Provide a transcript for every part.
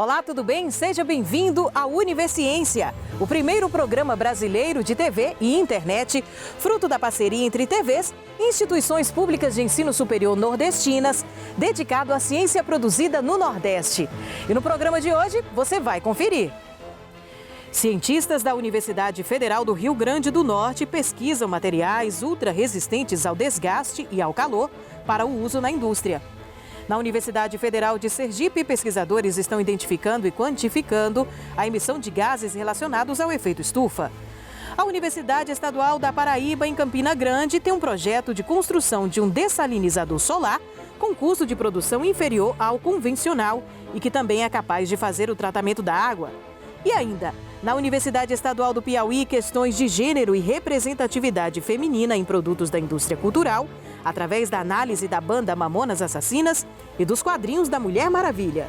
Olá, tudo bem? Seja bem-vindo à Universiência, o primeiro programa brasileiro de TV e internet, fruto da parceria entre TVs e instituições públicas de ensino superior nordestinas, dedicado à ciência produzida no Nordeste. E no programa de hoje, você vai conferir. Cientistas da Universidade Federal do Rio Grande do Norte pesquisam materiais ultra-resistentes ao desgaste e ao calor para o uso na indústria. Na Universidade Federal de Sergipe, pesquisadores estão identificando e quantificando a emissão de gases relacionados ao efeito estufa. A Universidade Estadual da Paraíba, em Campina Grande, tem um projeto de construção de um dessalinizador solar com custo de produção inferior ao convencional e que também é capaz de fazer o tratamento da água. E ainda, na Universidade Estadual do Piauí, questões de gênero e representatividade feminina em produtos da indústria cultural, através da análise da banda Mamonas Assassinas e dos quadrinhos da Mulher Maravilha.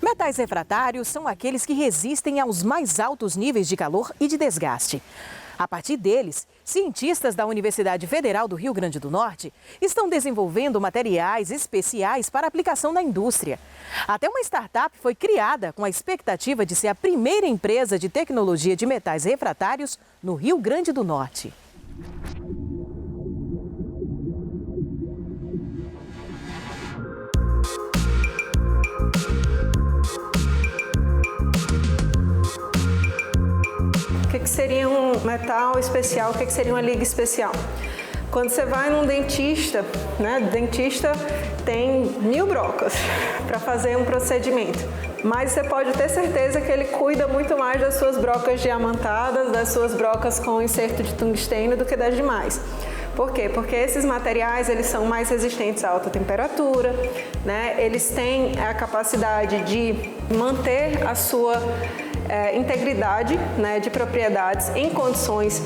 Metais refratários são aqueles que resistem aos mais altos níveis de calor e de desgaste. A partir deles, cientistas da Universidade Federal do Rio Grande do Norte estão desenvolvendo materiais especiais para aplicação na indústria. Até uma startup foi criada com a expectativa de ser a primeira empresa de tecnologia de metais refratários no Rio Grande do Norte. O que seria um metal especial? O que seria uma liga especial? Quando você vai num dentista, o dentista tem 1000 brocas para fazer um procedimento, mas você pode ter certeza que ele cuida muito mais das suas brocas diamantadas, das suas brocas com inserto de tungstênio do que das demais. Por quê? Porque esses materiais eles são mais resistentes a alta temperatura, eles têm a capacidade de manter a sua integridade de propriedades em condições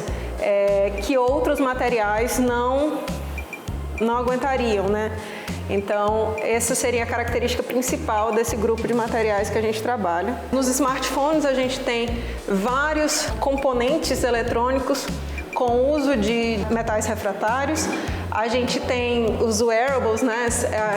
que outros materiais não aguentariam, Então, essa seria a característica principal desse grupo de materiais que a gente trabalha. Nos smartphones, a gente tem vários componentes eletrônicos com uso de metais refratários. A gente tem os wearables,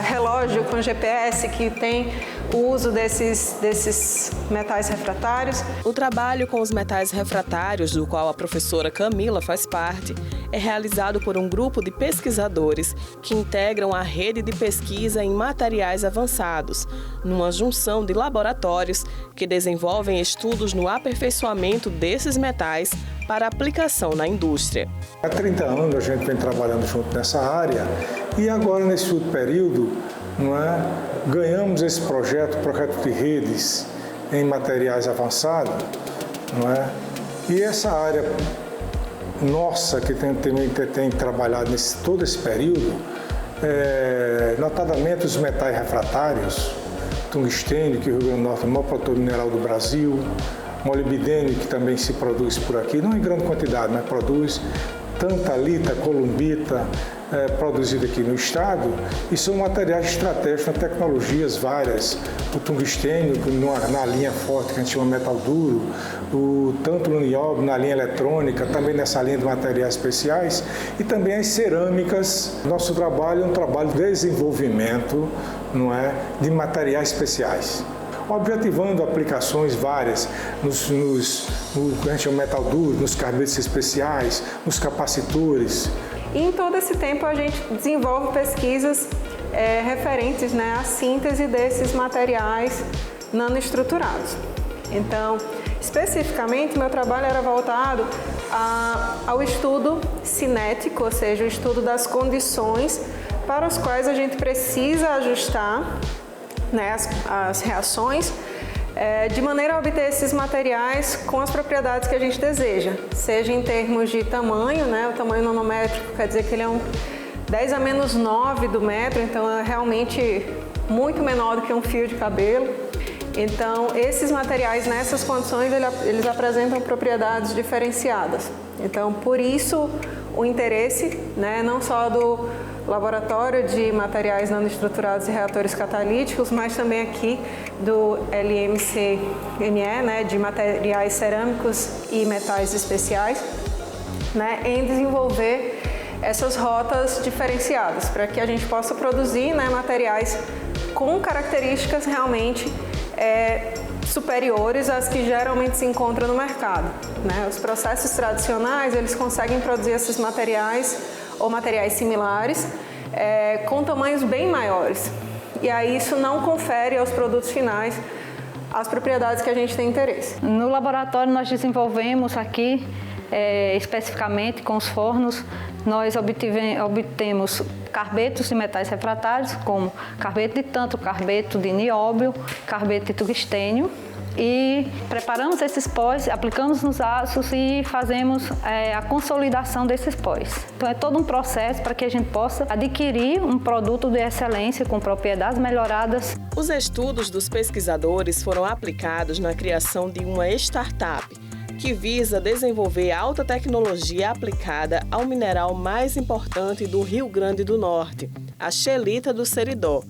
relógio com GPS que tem o uso desses metais refratários. O trabalho com os metais refratários, do qual a professora Camila faz parte, é realizado por um grupo de pesquisadores que integram a rede de pesquisa em materiais avançados, numa junção de laboratórios que desenvolvem estudos no aperfeiçoamento desses metais para aplicação na indústria. Há 30 anos a gente vem trabalhando junto nessa área e agora, nesse último período, ganhamos esse projeto de redes em materiais avançados, E essa área nossa que tem trabalhado todo esse período, notadamente os metais refratários, tungstênio, que o Rio Grande do Norte é o maior produtor mineral do Brasil, molibdênio, que também se produz por aqui, não em grande quantidade, mas produz tantalita, columbita, produzido aqui no estado, e são materiais estratégicos, tecnologias várias, o tungstênio, na linha forte, que a gente chama metal duro, o tanto nióbio na linha eletrônica, também nessa linha de materiais especiais, e também as cerâmicas. Nosso trabalho é um trabalho de desenvolvimento, de materiais especiais, objetivando aplicações várias no que a gente chama metal duro, nos carbetes especiais, nos capacitores. E em todo esse tempo a gente desenvolve pesquisas referentes à síntese desses materiais nanoestruturados. Então, especificamente, meu trabalho era voltado ao estudo cinético, ou seja, o estudo das condições para as quais a gente precisa ajustar as reações de maneira a obter esses materiais com as propriedades que a gente deseja, seja em termos de tamanho, o tamanho nanométrico quer dizer que ele é um 10 a menos 9 do metro, então é realmente muito menor do que um fio de cabelo. Então, esses materiais nessas condições, eles apresentam propriedades diferenciadas. Então, por isso o interesse, né, não só do Laboratório de Materiais Nanoestruturados e Reatores Catalíticos, mas também aqui do LMCME, né, de Materiais Cerâmicos e Metais Especiais, né, em desenvolver essas rotas diferenciadas, para que a gente possa produzir, né, materiais com características realmente superiores às que geralmente se encontram no mercado, né? Os processos tradicionais, eles conseguem produzir esses materiais ou materiais similares com tamanhos bem maiores. E aí isso não confere aos produtos finais as propriedades que a gente tem interesse. No laboratório nós desenvolvemos aqui, especificamente com os fornos, nós obtemos carbetos de metais refratários, como carbeto de tântalo, carbeto de nióbio, carbeto de tungstênio, e preparamos esses pós, aplicamos nos aços e fazemos a consolidação desses pós. Então é todo um processo para que a gente possa adquirir um produto de excelência com propriedades melhoradas. Os estudos dos pesquisadores foram aplicados na criação de uma startup que visa desenvolver alta tecnologia aplicada ao mineral mais importante do Rio Grande do Norte, a scheelita do Seridó,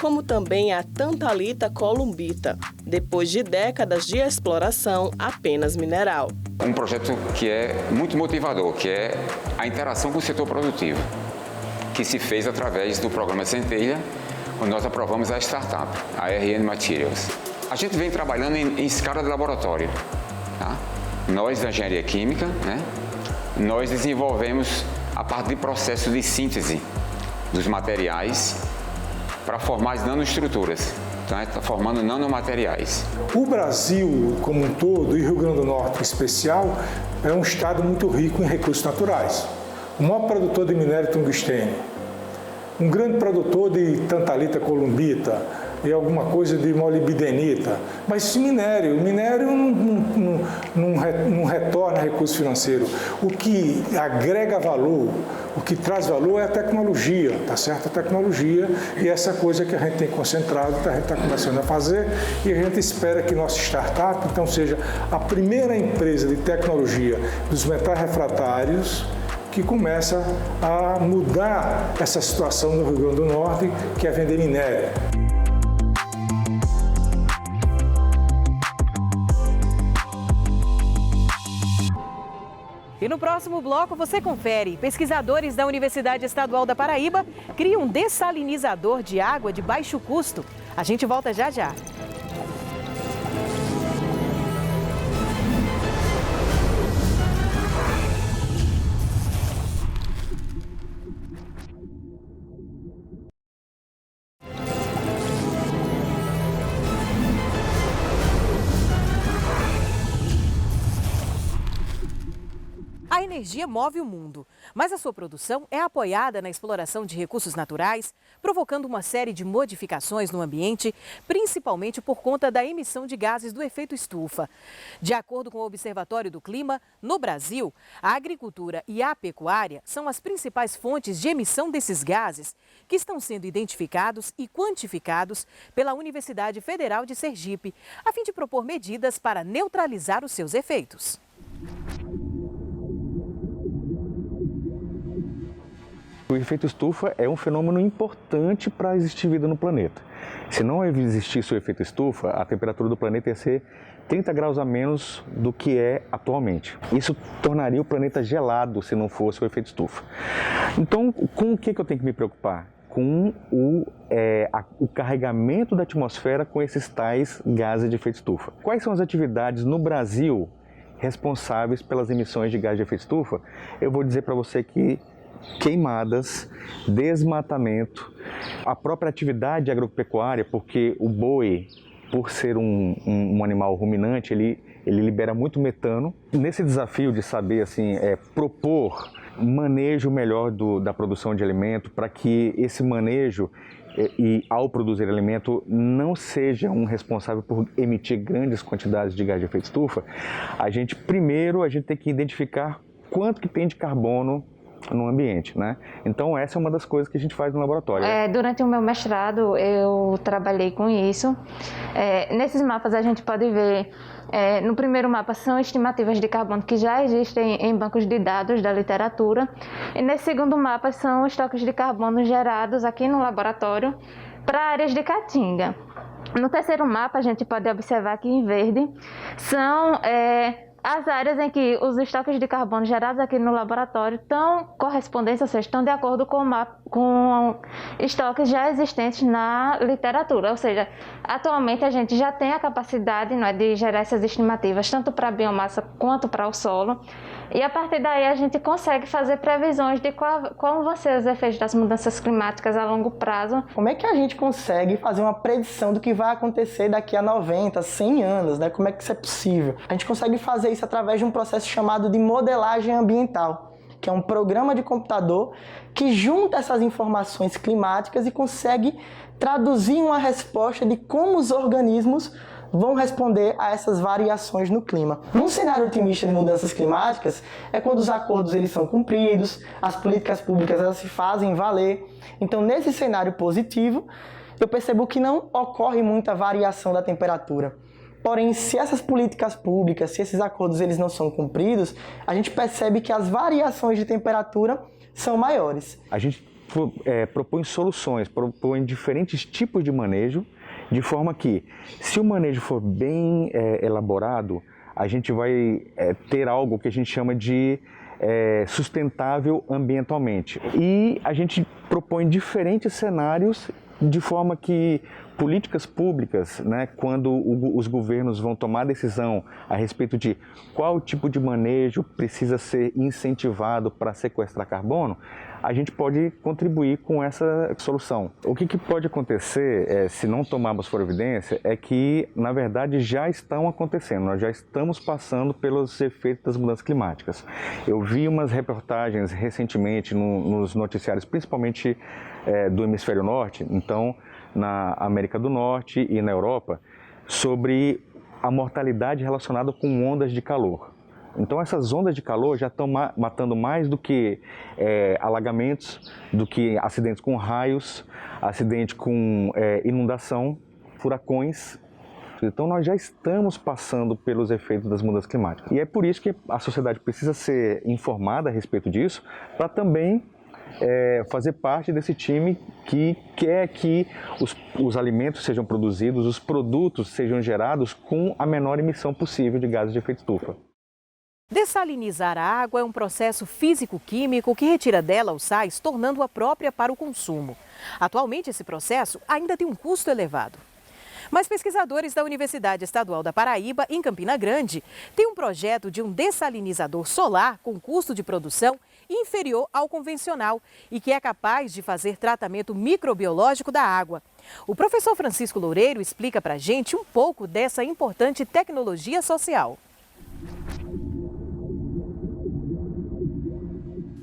como também a tantalita columbita, depois de décadas de exploração apenas mineral. Um projeto que é muito motivador, que é a interação com o setor produtivo, que se fez através do programa Centelha, onde nós aprovamos a startup, a RN Materials. A gente vem trabalhando em escala de laboratório, tá? Nós, da engenharia química, né, nós desenvolvemos a parte de processo de síntese dos materiais para formar as nanoestruturas, tá? Formando nanomateriais. O Brasil, como um todo, e Rio Grande do Norte em especial, é um estado muito rico em recursos naturais. O maior produtor de minério de tungstênio, um grande produtor de tantalita columbita, e alguma coisa de molibdenita, mas o minério não retorna recurso financeiro. O que agrega valor, o que traz valor é a tecnologia, tá certo? A tecnologia, e essa coisa que a gente tem concentrado, a gente está começando a fazer, e a gente espera que nossa startup, então, seja a primeira empresa de tecnologia dos metais refratários que começa a mudar essa situação no Rio Grande do Norte, que é vender minério. E no próximo bloco você confere. Pesquisadores da Universidade Estadual da Paraíba criam um dessalinizador de água de baixo custo. A gente volta já já. A energia move o mundo, mas a sua produção é apoiada na exploração de recursos naturais, provocando uma série de modificações no ambiente, principalmente por conta da emissão de gases do efeito estufa. De acordo com o Observatório do Clima, no Brasil, a agricultura e a pecuária são as principais fontes de emissão desses gases, que estão sendo identificados e quantificados pela Universidade Federal de Sergipe, a fim de propor medidas para neutralizar os seus efeitos. O efeito estufa é um fenômeno importante para existir vida no planeta. Se não existisse o efeito estufa, a temperatura do planeta ia ser 30 graus a menos do que é atualmente. Isso tornaria o planeta gelado se não fosse o efeito estufa. Então, com o que eu tenho que me preocupar? Com o carregamento da atmosfera com esses tais gases de efeito estufa. Quais são as atividades no Brasil responsáveis pelas emissões de gás de efeito estufa? Eu vou dizer para você que queimadas, desmatamento, a própria atividade agropecuária, porque o boi, por ser um animal ruminante, ele libera muito metano. Nesse desafio de saber assim, propor manejo melhor da produção de alimento, para que esse manejo e ao produzir alimento não seja um responsável por emitir grandes quantidades de gás de efeito estufa, a gente tem que identificar quanto que tem de carbono no ambiente, né? Então essa é uma das coisas que a gente faz no laboratório. Durante o meu mestrado eu trabalhei com isso. Nesses mapas a gente pode ver, no primeiro mapa são estimativas de carbono que já existem em bancos de dados da literatura, e nesse segundo mapa são estoques de carbono gerados aqui no laboratório para áreas de Caatinga. No terceiro mapa a gente pode observar aqui em verde são as áreas em que os estoques de carbono gerados aqui no laboratório estão correspondentes, ou seja, estão de acordo com estoques já existentes na literatura. Ou seja, atualmente a gente já tem a capacidade, não é, de gerar essas estimativas, tanto para a biomassa quanto para o solo. E a partir daí a gente consegue fazer previsões de qual vão ser os efeitos das mudanças climáticas a longo prazo. Como é que a gente consegue fazer uma predição do que vai acontecer daqui a 90, 100 anos, né? Como é que isso é possível? A gente consegue fazer isso através de um processo chamado de modelagem ambiental, que é um programa de computador que junta essas informações climáticas e consegue traduzir uma resposta de como os organismos vão responder a essas variações no clima. Num cenário otimista de mudanças climáticas, é quando os acordos eles são cumpridos, as políticas públicas elas se fazem valer. Então, nesse cenário positivo, eu percebo que não ocorre muita variação da temperatura. Porém, se essas políticas públicas, se esses acordos eles não são cumpridos, a gente percebe que as variações de temperatura são maiores. A gente propõe soluções, propõe diferentes tipos de manejo, de forma que, se o manejo for bem elaborado, a gente vai ter algo que a gente chama de sustentável ambientalmente. E a gente propõe diferentes cenários de forma que políticas públicas, né, quando os governos vão tomar decisão a respeito de qual tipo de manejo precisa ser incentivado para sequestrar carbono, a gente pode contribuir com essa solução. O que pode acontecer, se não tomarmos providência, é que, na verdade, já estão acontecendo, nós já estamos passando pelos efeitos das mudanças climáticas. Eu vi umas reportagens recentemente nos noticiários, principalmente do hemisfério norte, então na América do Norte e na Europa, sobre a mortalidade relacionada com ondas de calor. Então essas ondas de calor já estão matando mais do que alagamentos, do que acidentes com raios, acidente com inundação, furacões. Então nós já estamos passando pelos efeitos das mudanças climáticas. E é por isso que a sociedade precisa ser informada a respeito disso, para também fazer parte desse time que quer que os alimentos sejam produzidos, os produtos sejam gerados com a menor emissão possível de gases de efeito estufa. Dessalinizar a água é um processo físico-químico que retira dela os sais, tornando-a própria para o consumo. Atualmente, esse processo ainda tem um custo elevado. Mas pesquisadores da Universidade Estadual da Paraíba, em Campina Grande, têm um projeto de um dessalinizador solar com custo de produção inferior ao convencional e que é capaz de fazer tratamento microbiológico da água. O professor Francisco Loureiro explica para a gente um pouco dessa importante tecnologia social.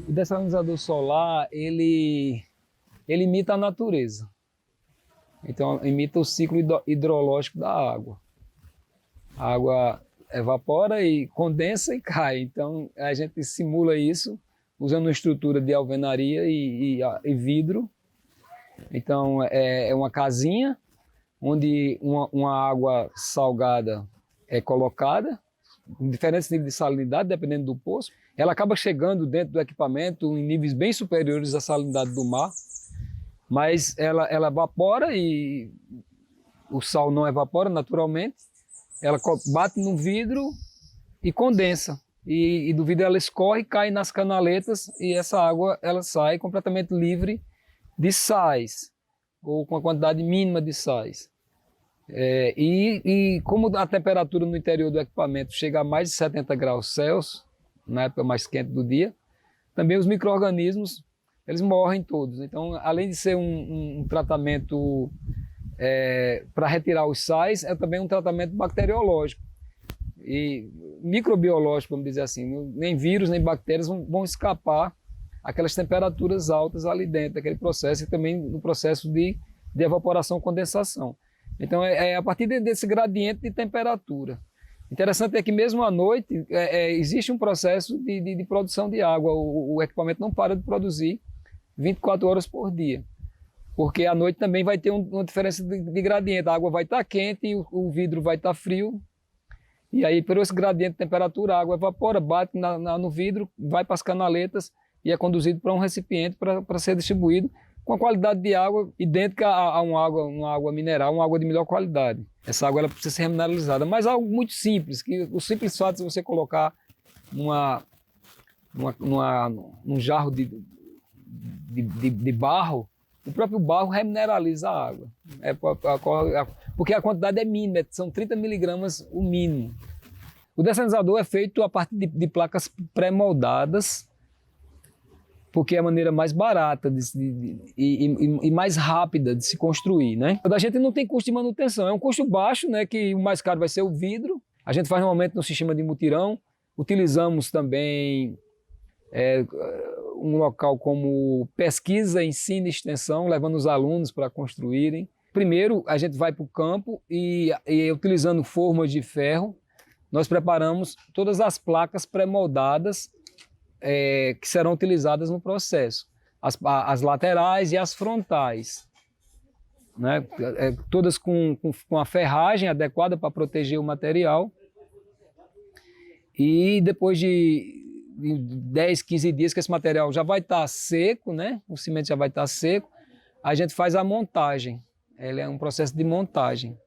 O dessalinizador solar, ele imita a natureza. Então, imita o ciclo hidrológico da água. A água evapora e condensa e cai. Então, a gente simula isso usando uma estrutura de alvenaria e vidro. Então, é uma casinha onde uma água salgada é colocada, em diferentes níveis de salinidade, dependendo do poço. Ela acaba chegando dentro do equipamento em níveis bem superiores à salinidade do mar, mas ela evapora e o sal não evapora naturalmente. Ela bate no vidro e condensa. E do vidro ela escorre, cai nas canaletas e essa água ela sai completamente livre de sais, ou com a quantidade mínima de sais. E como a temperatura no interior do equipamento chega a mais de 70 graus Celsius, na época mais quente do dia, também os micro-organismos eles morrem todos. Então, além de ser um tratamento para retirar os sais, é também um tratamento bacteriológico e microbiológico, vamos dizer assim. Nem vírus, nem bactérias vão escapar aquelas temperaturas altas ali dentro daquele processo e também no processo de evaporação e condensação. Então, é a partir desse gradiente de temperatura Interessante é que mesmo à noite existe um processo de produção de água. O equipamento não para de produzir 24 horas por dia. Porque à noite também vai ter uma diferença de gradiente. A água vai estar quente e o vidro vai estar frio. E aí, por esse gradiente de temperatura, a água evapora, bate no vidro, vai para as canaletas e é conduzido para um recipiente para ser distribuído com a qualidade de água idêntica a uma água mineral, uma água de melhor qualidade. Essa água ela precisa ser remineralizada, mas algo muito simples, que o simples fato de você colocar num jarro de barro, o próprio barro remineraliza a água. Porque a quantidade é mínima, são 30 miligramas o mínimo. O dessalinizador é feito a partir de placas pré-moldadas, porque é a maneira mais barata e mais rápida de se construir, né? A gente não tem custo de manutenção, é um custo baixo, né? Que o mais caro vai ser o vidro. A gente faz normalmente no sistema de mutirão. Utilizamos também um local como pesquisa, ensino e extensão, levando os alunos para construírem. Primeiro, a gente vai para o campo e utilizando formas de ferro, nós preparamos todas as placas pré-moldadas que serão utilizadas no processo. As laterais e as frontais, né? Todas com a ferragem adequada para proteger o material. E depois de 10, 15 dias que esse material já vai estar seco, né? O cimento já vai estar seco, a gente faz a montagem. Ele é um processo de montagem.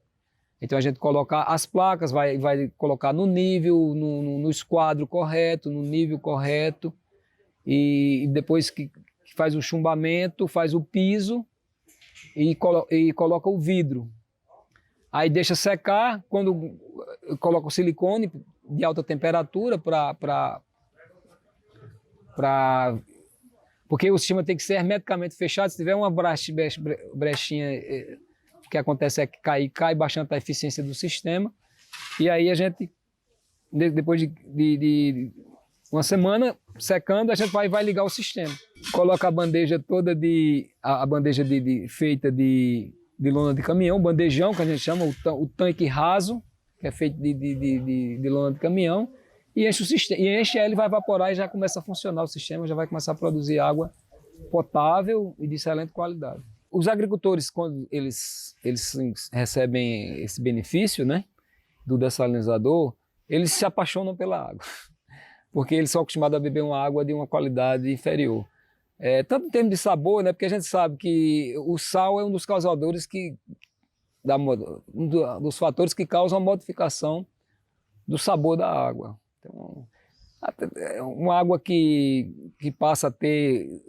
Então a gente coloca as placas, vai colocar no nível, no esquadro correto, no nível correto, e depois que faz o chumbamento, faz o piso e coloca o vidro. Aí deixa secar, quando coloca o silicone de alta temperatura porque o sistema tem que ser hermeticamente fechado. Se tiver uma brechinha, o que acontece é que cai bastante a eficiência do sistema. E aí a gente, depois de uma semana secando, a gente vai ligar o sistema. Coloca a bandeja toda feita de lona de caminhão, bandejão, que a gente chama, o tanque raso, que é feito de lona de caminhão, e enche ele, vai evaporar e já começa a funcionar o sistema, já vai começar a produzir água potável e de excelente qualidade. Os agricultores, quando eles recebem esse benefício, né, do dessalinizador, eles se apaixonam pela água, porque eles são acostumados a beber uma água de uma qualidade inferior. Tanto em termos de sabor, né, porque a gente sabe que o sal é um dos causadores dos fatores que causam a modificação do sabor da água. Então, uma água que passa a ter,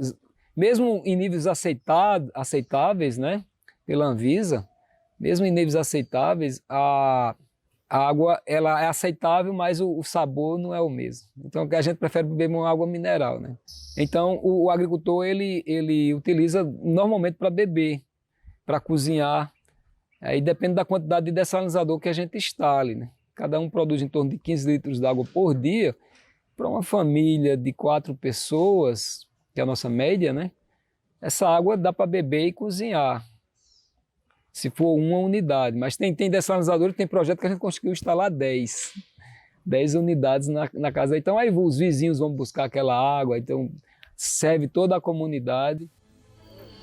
mesmo em níveis aceitáveis, né, pela Anvisa, mesmo em níveis aceitáveis, a água ela é aceitável, mas o sabor não é o mesmo. Então a gente prefere beber uma água mineral, né? Então o agricultor ele utiliza normalmente para beber, para cozinhar. Aí depende da quantidade de dessalinizador que a gente instale, né? Cada um produz em torno de 15 litros de água por dia. Para uma família de 4 pessoas, que é a nossa média, né? Essa água dá para beber e cozinhar, se for uma unidade. Mas tem dessalinizador, tem projeto que a gente conseguiu instalar 10 unidades na casa. Então aí os vizinhos vão buscar aquela água, então serve toda a comunidade.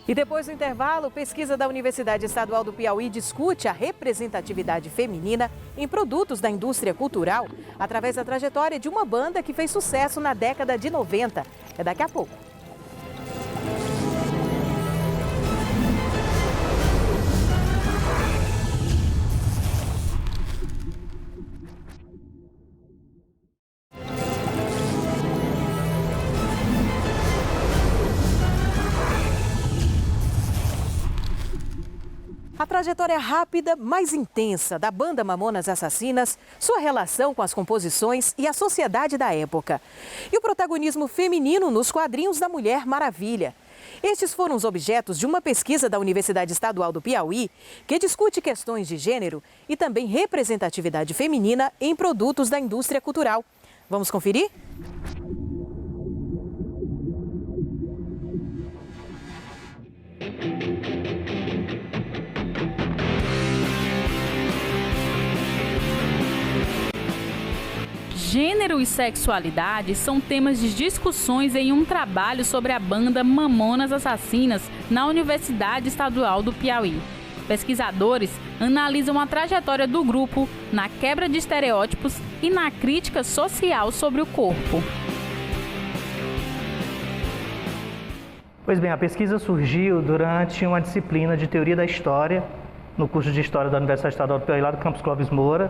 E depois do intervalo, pesquisa da Universidade Estadual do Piauí discute a representatividade feminina em produtos da indústria cultural através da trajetória de uma banda que fez sucesso na década de 90. É daqui a pouco. A trajetória rápida, mas intensa da banda Mamonas Assassinas, sua relação com as composições e a sociedade da época. E o protagonismo feminino nos quadrinhos da Mulher Maravilha. Estes foram os objetos de uma pesquisa da Universidade Estadual do Piauí, que discute questões de gênero e também representatividade feminina em produtos da indústria cultural. Vamos conferir? Gênero e sexualidade são temas de discussões em um trabalho sobre a banda Mamonas Assassinas na Universidade Estadual do Piauí. Pesquisadores analisam a trajetória do grupo na quebra de estereótipos e na crítica social sobre o corpo. Pois bem, a pesquisa surgiu durante uma disciplina de Teoria da História, no curso de História da Universidade Estadual do Piauí, lá do campus Clóvis Moura.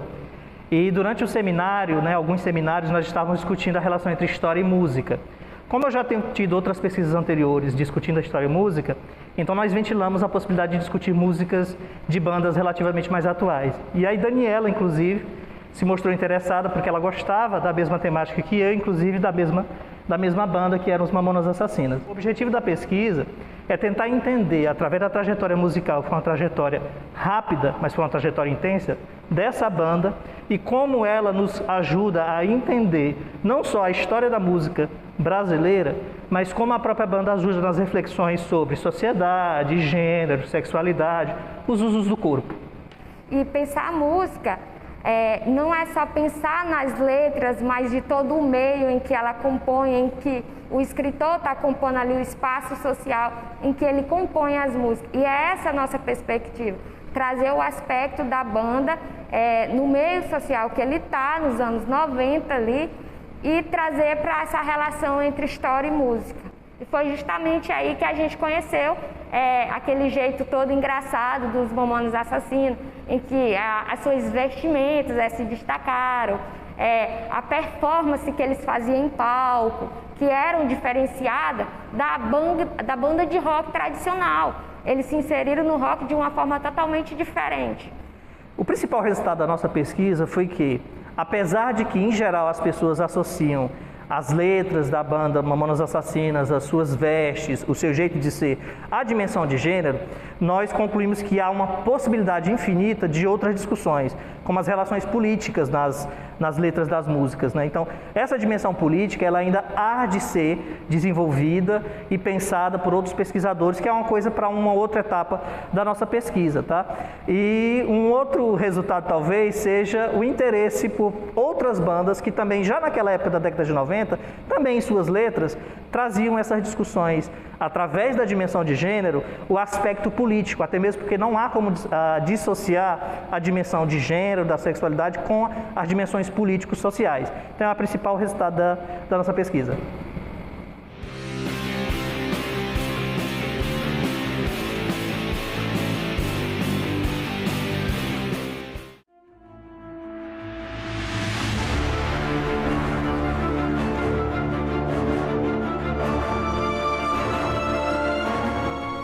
E durante o seminário, alguns seminários, nós estávamos discutindo a relação entre história e música. Como eu já tenho tido outras pesquisas anteriores discutindo a história e música, então nós ventilamos a possibilidade de discutir músicas de bandas relativamente mais atuais. E aí Daniela, inclusive, se mostrou interessada porque ela gostava da mesma temática que eu, inclusive da mesma banda, que eram os Mamonas Assassinas. O objetivo da pesquisa é tentar entender, através da trajetória musical, que foi uma trajetória rápida, mas foi uma trajetória intensa, dessa banda, e como ela nos ajuda a entender não só a história da música brasileira, mas como a própria banda ajuda nas reflexões sobre sociedade, gênero, sexualidade, os usos do corpo. E pensar a música não é só pensar nas letras, mas de todo o meio em que ela compõe, em que o escritor está compondo ali o espaço social em que ele compõe as músicas. E é essa a nossa perspectiva, trazer o aspecto da banda no meio social que ele está, nos anos 90 ali, e trazer para essa relação entre história e música. E foi justamente aí que a gente conheceu aquele jeito todo engraçado dos Mamonas Assassinos, em que as suas vestimentas se destacaram, a performance que eles faziam em palco, que eram diferenciadas da banda de rock tradicional. Eles se inseriram no rock de uma forma totalmente diferente. O principal resultado da nossa pesquisa foi que, apesar de que, em geral, as pessoas associam as letras da banda Mamonas Assassinas, as suas vestes, o seu jeito de ser, a dimensão de gênero, nós concluímos que há uma possibilidade infinita de outras discussões, como as relações políticas nas letras das músicas, né? Então, essa dimensão política, ela ainda há de ser desenvolvida e pensada por outros pesquisadores, que é uma coisa para uma outra etapa da nossa pesquisa, tá? E um outro resultado, talvez, seja o interesse por outras bandas que também, já naquela época da década de 90, também em suas letras, traziam essas discussões através da dimensão de gênero, o aspecto político, até mesmo porque não há como dissociar a dimensão de gênero, da sexualidade, com as dimensões políticos sociais. Então é o principal resultado da nossa pesquisa.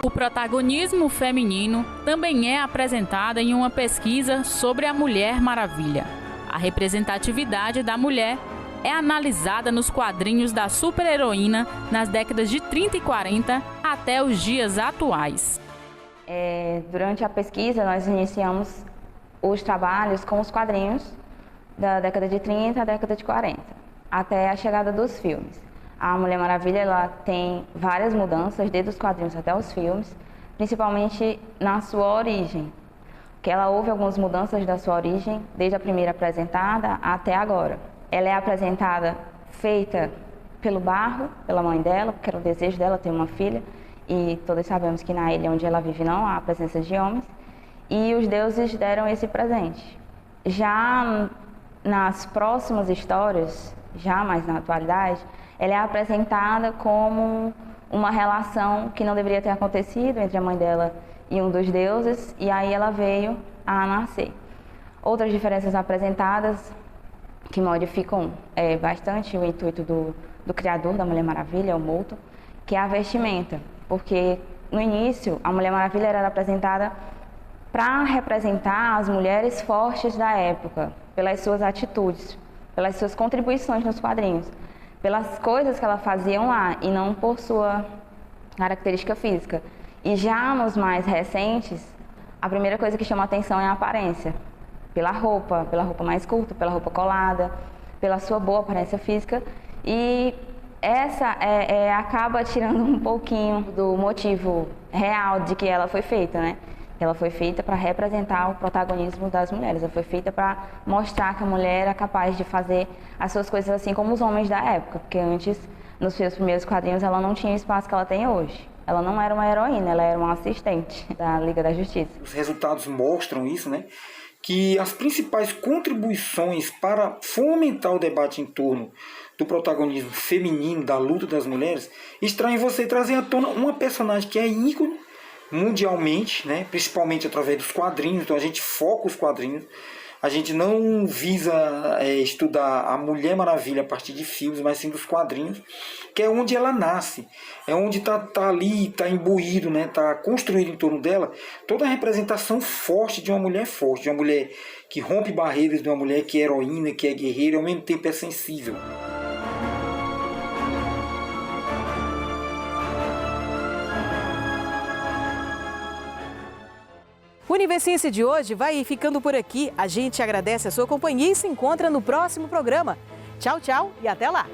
O protagonismo feminino também é apresentado em uma pesquisa sobre a Mulher Maravilha. A representatividade da mulher é analisada nos quadrinhos da super-heroína nas décadas de 30 e 40 até os dias atuais. Durante a pesquisa, nós iniciamos os trabalhos com os quadrinhos da década de 30 à década de 40, até a chegada dos filmes. A Mulher Maravilha, ela tem várias mudanças, desde os quadrinhos até os filmes, principalmente na sua origem, que ela houve algumas mudanças da sua origem, desde a primeira apresentada até agora. Ela é apresentada feita pelo barro, pela mãe dela, porque era o desejo dela ter uma filha, e todos sabemos que na ilha onde ela vive não há presença de homens, e os deuses deram esse presente. Já nas próximas histórias, já mais na atualidade, ela é apresentada como uma relação que não deveria ter acontecido entre a mãe dela e um dos deuses, e aí ela veio a nascer. Outras diferenças apresentadas que modificam bastante o intuito do criador da Mulher Maravilha, o Moulton, que é a vestimenta, porque no início a Mulher Maravilha era apresentada para representar as mulheres fortes da época, pelas suas atitudes, pelas suas contribuições nos quadrinhos, pelas coisas que ela fazia lá e não por sua característica física. E já nos mais recentes, a primeira coisa que chama a atenção é a aparência, pela roupa mais curta, pela roupa colada, pela sua boa aparência física, e essa acaba tirando um pouquinho do motivo real de que ela foi feita, né? Ela foi feita para representar o protagonismo das mulheres, ela foi feita para mostrar que a mulher era capaz de fazer as suas coisas assim como os homens da época, porque antes, nos seus primeiros quadrinhos, ela não tinha o espaço que ela tem hoje. Ela não era uma heroína, ela era uma assistente da Liga da Justiça. Os resultados mostram isso, né? Que as principais contribuições para fomentar o debate em torno do protagonismo feminino, da luta das mulheres, está em você trazer à tona uma personagem que é ícone mundialmente, né? Principalmente através dos quadrinhos. Então a gente foca os quadrinhos. A gente não visa estudar a Mulher Maravilha a partir de filmes, mas sim dos quadrinhos, que é onde ela nasce, é onde está ali, está imbuído, né? Está construído em torno dela toda a representação forte, de uma mulher que rompe barreiras, de uma mulher que é heroína, que é guerreira e ao mesmo tempo é sensível. O Universiense de hoje vai ficando por aqui. A gente agradece a sua companhia e se encontra no próximo programa. Tchau, tchau e até lá!